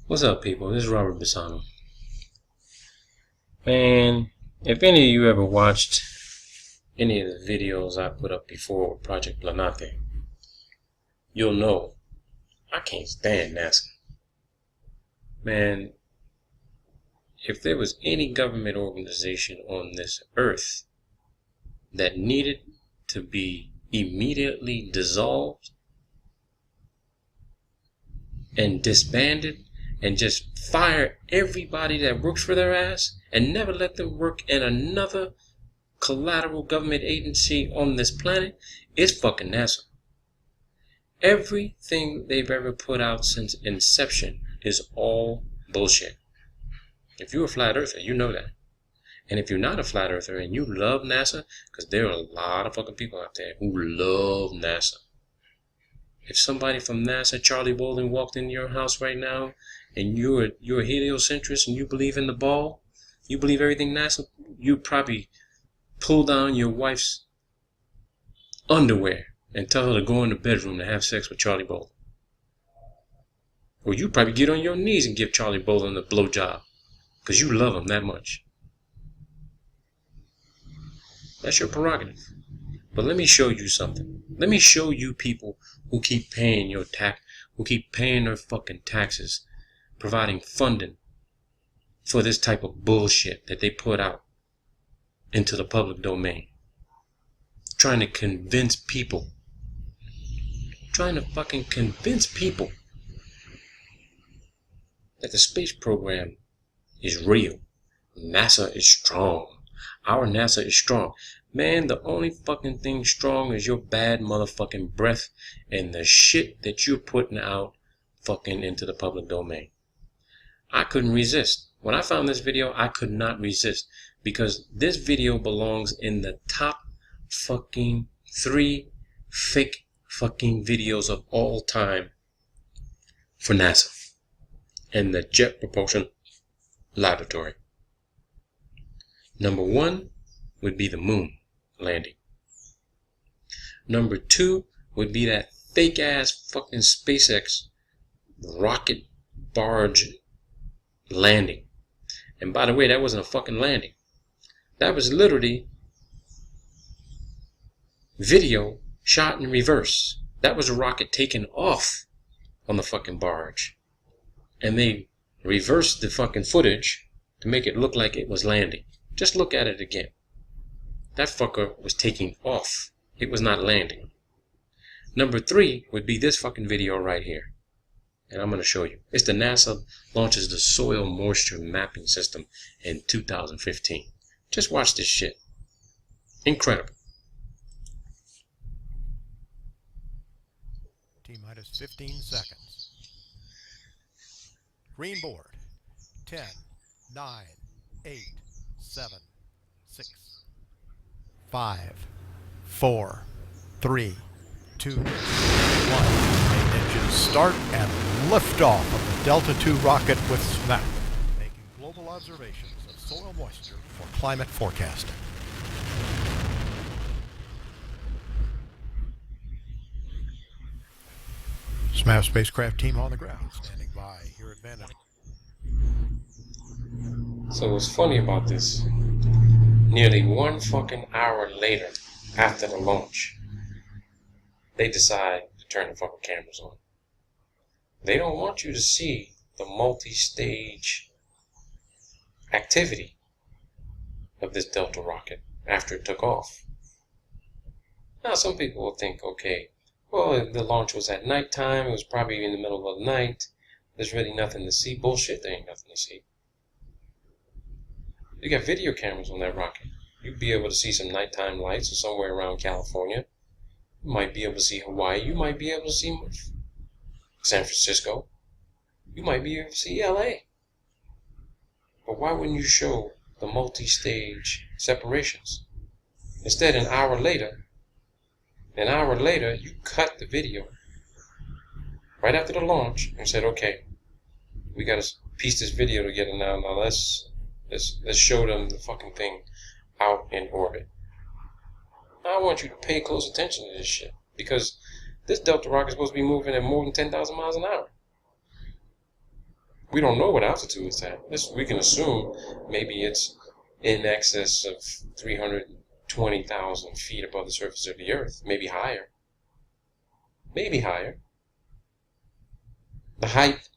What's up, people? This is Robert Bassano. Man, if any of you ever watched any of the videos I put up before with Project Planete, you'll know I can't stand NASA. Man, if there was any government organization on this earth that needed to be immediately dissolved and disbanded and just fire everybody that works for their ass and never let them work in another collateral government agency on this planet, it's fucking NASA. Everything they've ever put out since inception is all bullshit. If you're a flat earther, you know that. And if you're not a flat earther and you love NASA, because there are a lot of fucking people out there who love NASA. If somebody from NASA, Charlie Bolden, walked in your house right now and you're a heliocentrist and you believe in the ball, you believe everything NASA, you'd probably pull down your wife's underwear and tell her to go in the bedroom to have sex with Charlie Bolden. Or you'd probably get on your knees and give Charlie Bolden a blowjob because you love him that much. That's your prerogative. But let me show you something. Let me show you people who keep paying your tax, who keep paying their fucking taxes, providing funding for this type of bullshit that they put out into the public domain. Trying to convince people. Trying to fucking convince people that the space program is real. NASA is strong. Our NASA is strong. Man, the only fucking thing strong is your bad motherfucking breath and the shit that you're putting out fucking into the public domain. I couldn't resist. When I found this video, I could not resist because this video belongs in the top fucking 3 fake fucking videos of all time for NASA and the Jet Propulsion Laboratory. Number 1 would be the moon landing. Number 2 would be that fake ass fucking SpaceX rocket barge landing. And by the way, that wasn't a fucking landing. That was literally video shot in reverse. That was a rocket taken off on the fucking barge. And they reversed the fucking footage to make it look like it was landing. Just look at it again. That fucker was taking off. It was not landing. Number 3 would be this fucking video right here. And I'm going to show you. It's the NASA launches the soil moisture mapping system in 2015. Just watch this shit. Incredible. T-minus 15 seconds. Green board. 10, 9, 8, 7, 6, 5, 4, 3, 2, 1. Main engines start and liftoff of the Delta II rocket with SMAPS, making global observations of soil moisture for climate forecasting. SMAPS spacecraft team on the ground, standing by here at Vandenberg. So what's funny about this, nearly 1 fucking hour later after the launch, they decide to turn the fucking cameras on. They don't want you to see the multi-stage activity of this Delta rocket after it took off. Now some people will think, okay, well, the launch was at nighttime, it was probably in the middle of the night, there's really nothing to see. Bullshit, there ain't nothing to see. You got video cameras on that rocket. You'd be able to see some nighttime lights or somewhere around California. You might be able to see Hawaii. You might be able to see San Francisco. You might be able to see LA. But why wouldn't you show the multi-stage separations? Instead, an hour later, you cut the video right after the launch and said, okay, we got to piece this video together now. Now let's show them the fucking thing out in orbit. Now I want you to pay close attention to this shit because this Delta rocket is supposed to be moving at more than 10,000 miles an hour. We don't know what altitude it's at. We can assume maybe it's in excess of 320,000 feet above the surface of the Earth. Maybe higher. Maybe higher. The height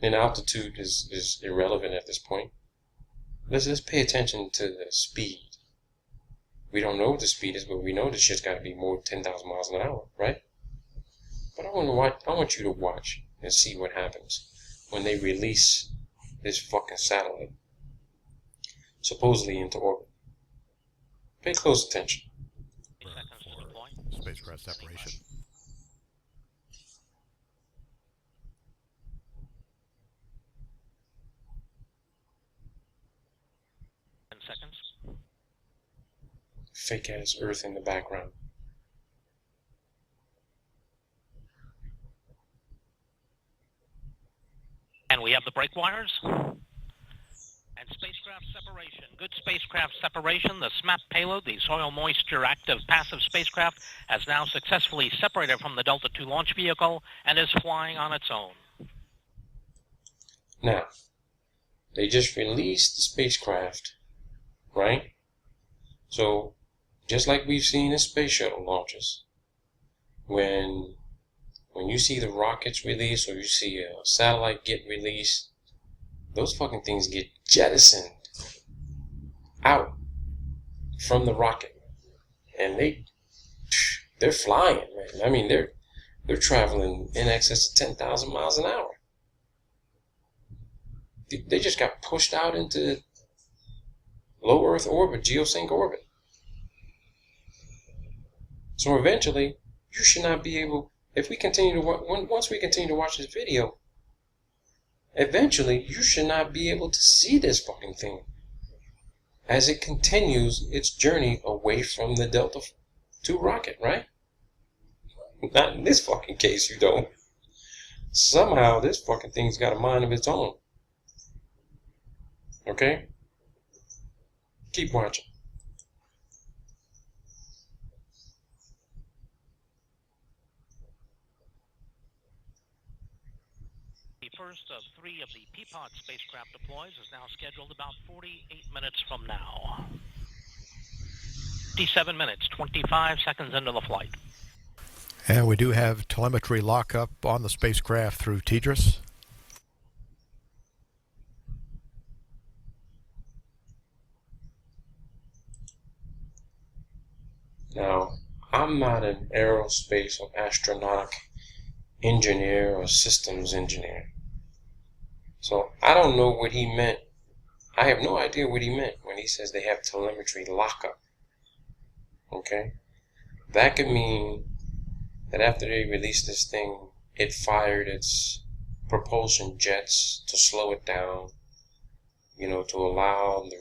and altitude is irrelevant at this point. Let's pay attention to the speed. We don't know what the speed is, but we know this shit's got to be more than 10,000 miles an hour, right? But I want you to watch and see what happens when they release this fucking satellite, supposedly into orbit. Pay close attention. Spacecraft separation. Seconds. Fake ass Earth in the background. And we have the brake wires. And spacecraft separation. Good spacecraft separation. The SMAPS payload, the soil moisture active passive spacecraft, has now successfully separated from the Delta II launch vehicle and is flying on its own. Now, they just released the spacecraft, right? So, just like we've seen in space shuttle launches, when you see the rockets released or you see a satellite get released, those fucking things get jettisoned out from the rocket, and they're flying, man. I mean, they're traveling in excess of 10,000 miles an hour. They just got pushed out into low Earth orbit, geosync orbit. So eventually, you should not be able, if we continue to once we continue to watch this video, eventually you should not be able to see this fucking thing as it continues its journey away from the Delta II rocket, right? Not in this fucking case, you don't. Somehow this fucking thing's got a mind of its own. Okay? Keep watching. The first of 3 of the Peapod spacecraft deploys is now scheduled about 48 minutes from now. 57 minutes, 25 seconds into the flight. And we do have telemetry lockup on the spacecraft through TDRS. Now, I'm not an aerospace or astronautic engineer or systems engineer. So I don't know what he meant. I have no idea what he meant when he says they have telemetry lockup. Okay? That could mean that after they released this thing, it fired its propulsion jets to slow it down, to allow the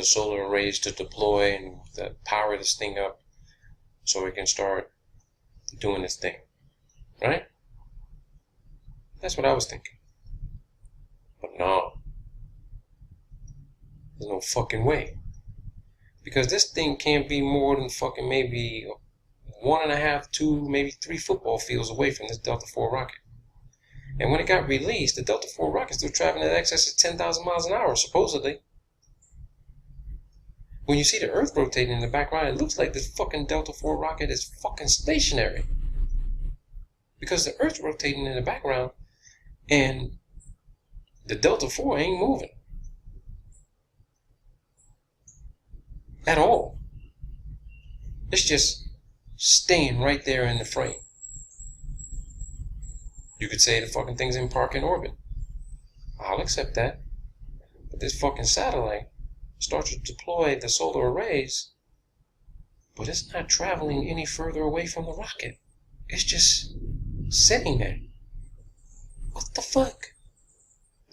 solar arrays to deploy and power this thing up so it can start doing its thing. Right? That's what I was thinking. But no. There's no fucking way. Because this thing can't be more than fucking maybe 1.5, 2, maybe 3 football fields away from this Delta IV rocket. And when it got released, the Delta IV rocket's still traveling at excess of 10,000 miles an hour, supposedly. When you see the Earth rotating in the background, it looks like this fucking Delta IV rocket is fucking stationary. Because the Earth's rotating in the background, and the Delta IV ain't moving. At all. It's just staying right there in the frame. You could say the fucking thing's in park in orbit. I'll accept that. But this fucking satellite starts to deploy the solar arrays, but it's not traveling any further away from the rocket. It's just sitting there. What the fuck?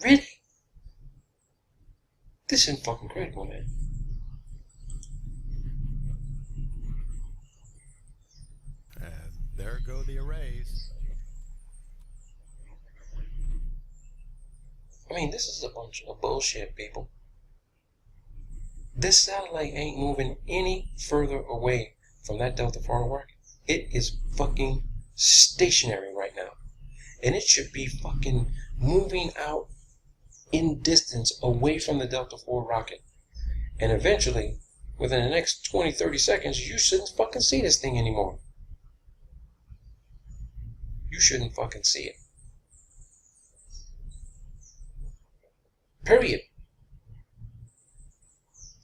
Really? This is fucking critical, man. And there go the arrays. I mean, this is a bunch of bullshit, people. This satellite ain't moving any further away from that Delta IV rocket. It is fucking stationary right now. and it should be fucking moving out in distance away from the Delta IV rocket. And eventually, within the next 20, 30 seconds, you shouldn't fucking see this thing anymore. You shouldn't fucking see it. Period.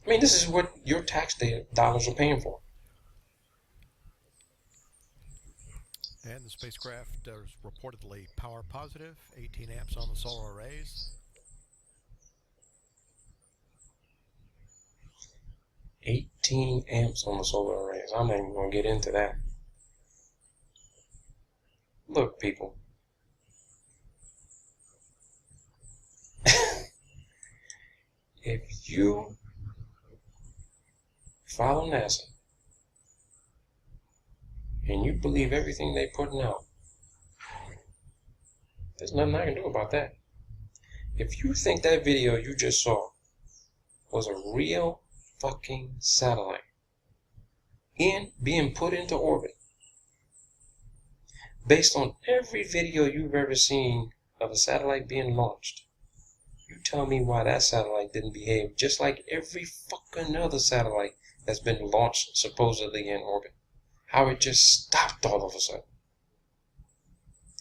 I mean, this is what your tax dollars are paying for. And the spacecraft is reportedly power positive, 18 amps on the solar arrays. 18 amps on the solar arrays. I'm not even going to get into that. Look, people. If you follow NASA and you believe everything they're putting out, there's nothing I can do about that. If you think that video you just saw was a real fucking satellite being put into orbit, based on every video you've ever seen of a satellite being launched, you tell me why that satellite didn't behave just like every fucking other satellite that's been launched supposedly in orbit. How it just stopped all of a sudden.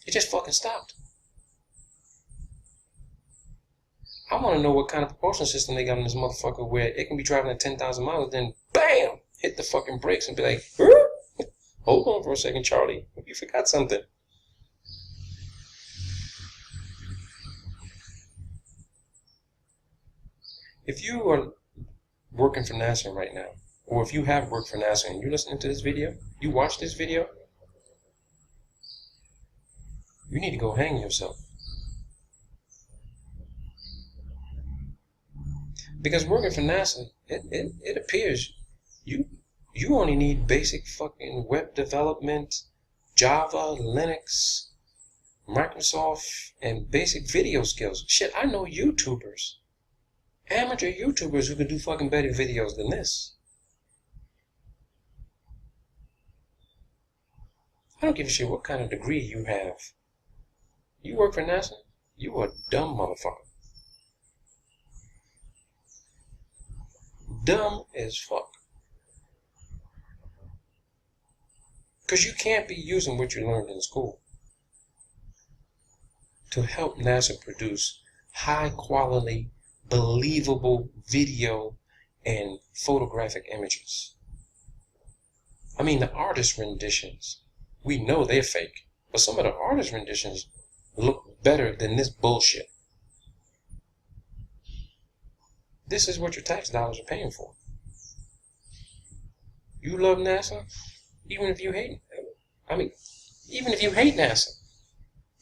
It just fucking stopped. I want to know what kind of propulsion system they got on this motherfucker where it can be driving at 10,000 miles, then BAM! Hit the fucking brakes and be like, hold on for a second, Charlie. You forgot something. If you are working for NASA right now, or if you have worked for NASA and you're listening to this video, you watch this video, you need to go hang yourself. Because working for NASA, it appears you only need basic fucking web development, Java, Linux, Microsoft, and basic video skills. Shit, I know YouTubers, amateur YouTubers who can do fucking better videos than this. I don't give a shit what kind of degree you have. You work for NASA, you are a dumb motherfucker. Dumb as fuck. Because you can't be using what you learned in school to help NASA produce high quality, believable video and photographic images. I mean, the artist renditions, we know they're fake, but some of the artist renditions look better than this bullshit. This is what your tax dollars are paying for. You love NASA, even if you hate NASA,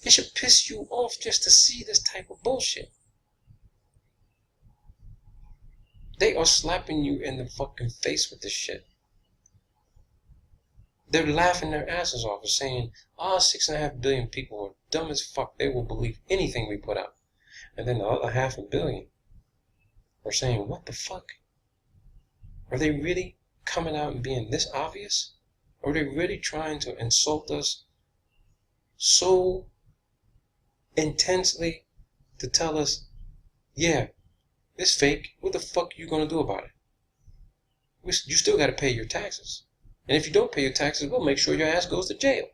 it should piss you off just to see this type of bullshit. They are slapping you in the fucking face with this shit. They're laughing their asses off and saying, 6.5 billion people are dumb as fuck. They will believe anything we put out. And then the other 500 million are saying, what the fuck? Are they really coming out and being this obvious? Or are they really trying to insult us so intensely to tell us, yeah, it's fake. What the fuck are you going to do about it? You still got to pay your taxes. And if you don't pay your taxes, we'll make sure your ass goes to jail.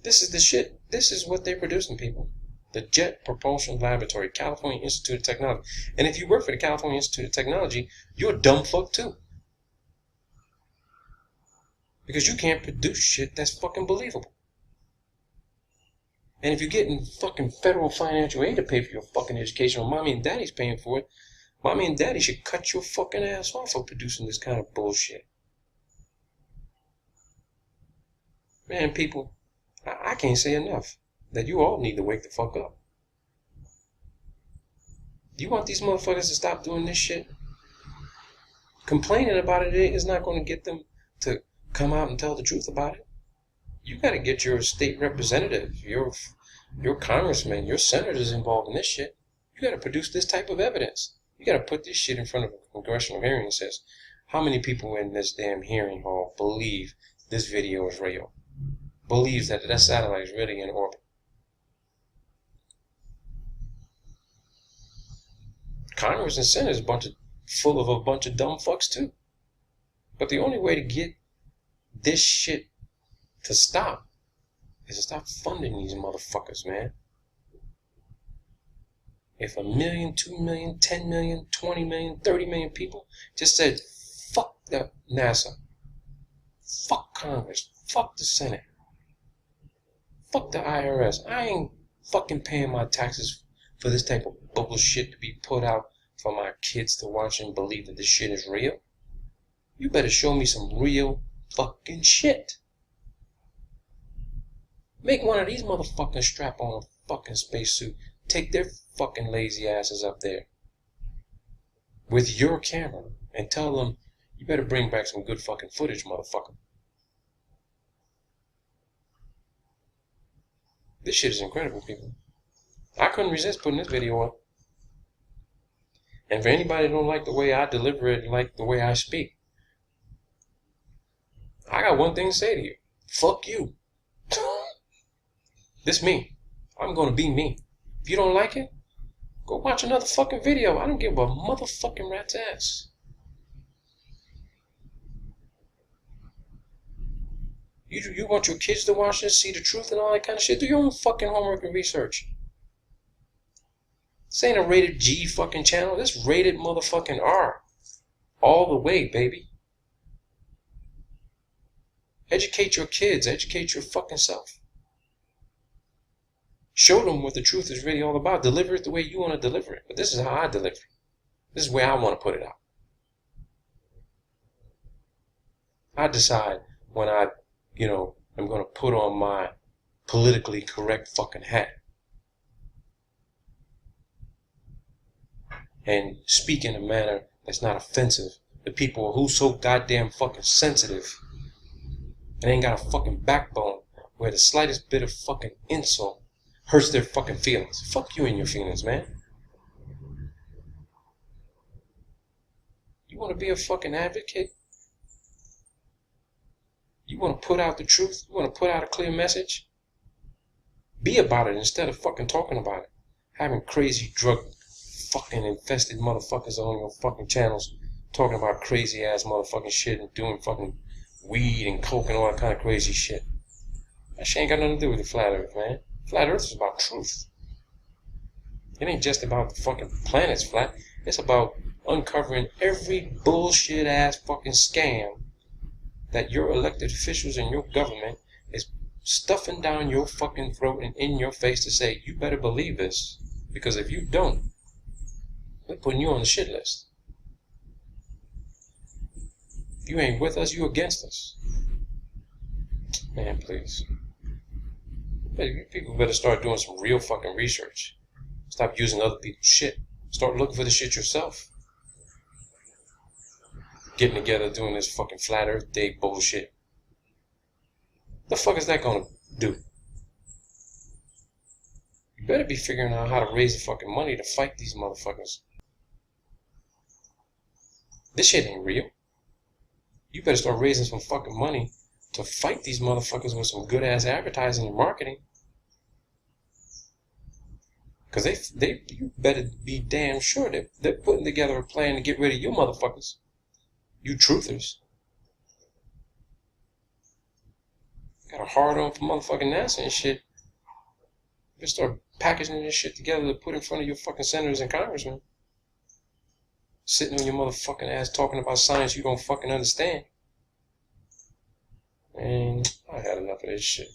This is the shit. This is what they're producing, people. The Jet Propulsion Laboratory, California Institute of Technology. And if you work for the California Institute of Technology, you're a dumb fuck too. Because you can't produce shit that's fucking believable. And if you're getting fucking federal financial aid to pay for your fucking education, or mommy and daddy's paying for it, mommy and daddy should cut your fucking ass off for producing this kind of bullshit. Man, people, I can't say enough that you all need to wake the fuck up. You want these motherfuckers to stop doing this shit? Complaining about it is not going to get them to come out and tell the truth about it. You got to get your state representative, your congressman, your senators involved in this shit. You got to produce this type of evidence. You got to put this shit in front of a congressional hearing and says, How many people in this damn hearing hall believe this video is real? Believes that that satellite is really in orbit? Congress and Senate is full of a bunch of dumb fucks too. But the only way to get this shit to stop is to stop funding these motherfuckers, man. If 1 million, 2 million, 10 million, 20 million, 30 million people just said, fuck the NASA, fuck Congress, fuck the Senate, fuck the IRS, I ain't fucking paying my taxes for this type of bullshit to be put out for my kids to watch and believe that this shit is real. You better show me some real fucking shit. Make one of these motherfuckers strap on a fucking spacesuit, take their fucking lazy asses up there with your camera and tell them, you better bring back some good fucking footage, motherfucker. This shit is incredible, people. I couldn't resist putting this video up. And for anybody that don't like the way I deliver it, like the way I speak, I got one thing to say to you. Fuck you. This me. I'm gonna be me. If you don't like it, go watch another fucking video. I don't give a motherfucking rat's ass. You want your kids to watch this, see the truth and all that kind of shit? Do your own fucking homework and research. This ain't a rated G fucking channel. This rated motherfucking R. All the way, baby. Educate your kids. Educate your fucking self. Show them what the truth is really all about. Deliver it the way you want to deliver it. But this is how I deliver it. This is where I want to put it out. I decide when I'm going to put on my politically correct fucking hat and speak in a manner that's not offensive to people who so goddamn fucking sensitive and ain't got a fucking backbone where the slightest bit of fucking insult hurts their fucking feelings. Fuck you and your feelings, man. You want to be a fucking advocate? You want to put out the truth? You want to put out a clear message? Be about it instead of fucking talking about it. Having crazy drug fucking infested motherfuckers on your fucking channels talking about crazy ass motherfucking shit and doing fucking weed and coke and all that kind of crazy shit. That shit ain't got nothing to do with the flat earth, man. Flat earth is about truth. It ain't just about the fucking planet's flat. It's about uncovering every bullshit ass fucking scam that your elected officials and your government is stuffing down your fucking throat and in your face to say, you better believe this, because if you don't, we're putting you on the shit list. If you ain't with us, you against us. Man, please. People better start doing some real fucking research. Stop using other people's shit. Start looking for the shit yourself. Getting together doing this fucking flat earth day bullshit. The fuck is that gonna do? You better be figuring out how to raise the fucking money to fight these motherfuckers. This shit ain't real. You better start raising some fucking money to fight these motherfuckers with some good ass advertising and marketing. Cause you better be damn sure that they're putting together a plan to get rid of you motherfuckers. You truthers. Got a hard on for motherfucking NASA and shit. You start packaging this shit together to put in front of your fucking senators and congressmen. Sitting on your motherfucking ass talking about science you don't fucking understand. And I had enough of this shit.